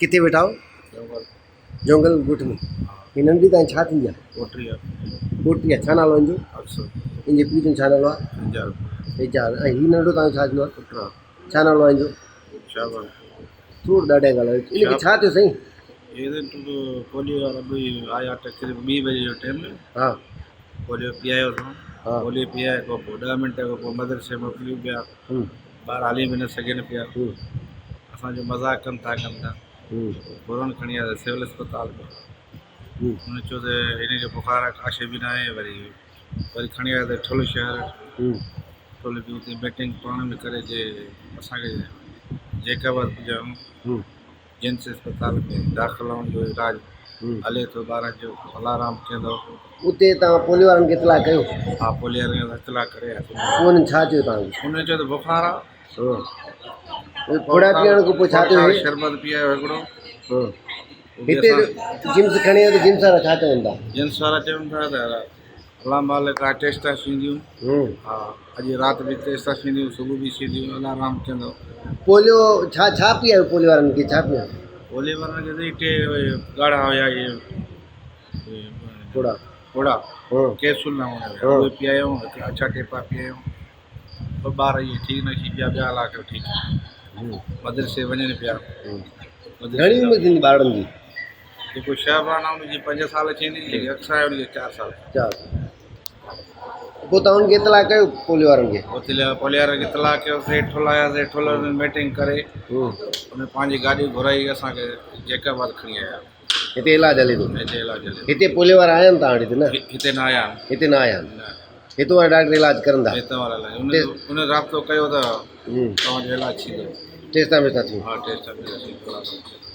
किथे वेठा हो? जोंगल ॻोठ में। ही नंढी तव्हां छा थींदी आहे? पोटी आहे। छा नालो हिनजो? इनजे पीउ जो छा नालो आहे? एजाज़। ऐं हीउ नंढो तव्हांजो छा थींदो आहे? छा नालो आहे हिनजो? शعबان। थोरो ॾाढे ॻाल्हायो। इनखे छा थियो साईं? ये तो पोलियो वाला भी आया तकरीबन 2 बजे जो टाइम में। हाँ पोलियो पियायो था। हाँ पोलियो पियाए को 10 मिनट को मदरसे मोकिलियो पिया। ॿार हली बि न सघनि पिया। असांजो मज़ाक कनि था फ़ौरन खणी आया सिविल अस्पताल में। हुन चयो त हिनखे बुखार आहे, काशे बि न आहे। वरी खणी आया त ठुल शहर। ठुल बि हुते मीटिंग पाण में करे जे असांखे जेकाबाद पुॼायूं जिन्स अस्पताल में दाख़िल जो इलाज हले थो ॿारनि जो अलाराम थींदो। उते तव्हां पोलियो वारनि खे इतला कयो? हा पोलियो वारनि खे इतला करे उन्हनि छा चयो तव्हांखे? हुननि चयो त बुखार आहे। घोड़ा पीअण खां पोइ छा थियो? शरबत पीआयो हिकिड़ो। हिते जिम्स खणी आयो त जिम्स वारा छा चवनि था? जिम्स वारा चवनि था त अलाह मालिक आहे टेस्ट थींदियूं। हा अॼु राति बि टेस्ट थींदियूं, सुबुह बि थींदियूं, अलाराम थींदो। पोलियो छा छा पीआयो? पोलियो वारनि खे छा पीआयो? पोलियो वारनि खे त टे ॻाढ़ा हुया इहे घोड़ा कैप्सूल न हुया उहे पीआयूं। अच्छा टेपा पीआयूं। ॿ ॿार इहे ठीकु न थी पिया, ॿिया हलाक ठीकु मदरसे वञनि पिया। घणी उमिरि थींदी ॿारनि जी? जेको शहबान आहे उनजी 5 साल थींदी, जेकी अक्सा आहे उनखे 4 साल। पोइ तव्हां उनखे इतला कयो पोलियो वारनि खे? पोलियो वारनि खे इतला कयोसीं। ठुल आयासीं। ठुल में मीटिंग करे उन पंहिंजी गाॾी घुराई असांखे जेकाबाद खणी आया। हिते इलाजु हले थो? हिते इलाजु हले। हिते पोलियो वारा आया आहिनि तव्हां वटि? न हिते न आया आहिनि। हिते न आया आहिनि। हिते वारा डॉक्टर इलाजु करनि था? हिते वारा इलाजु उन राब्तो कयो त तव्हांजो इलाजु थींदो। टेस्टा में था थियूं? हा टेस्ट में थींदो।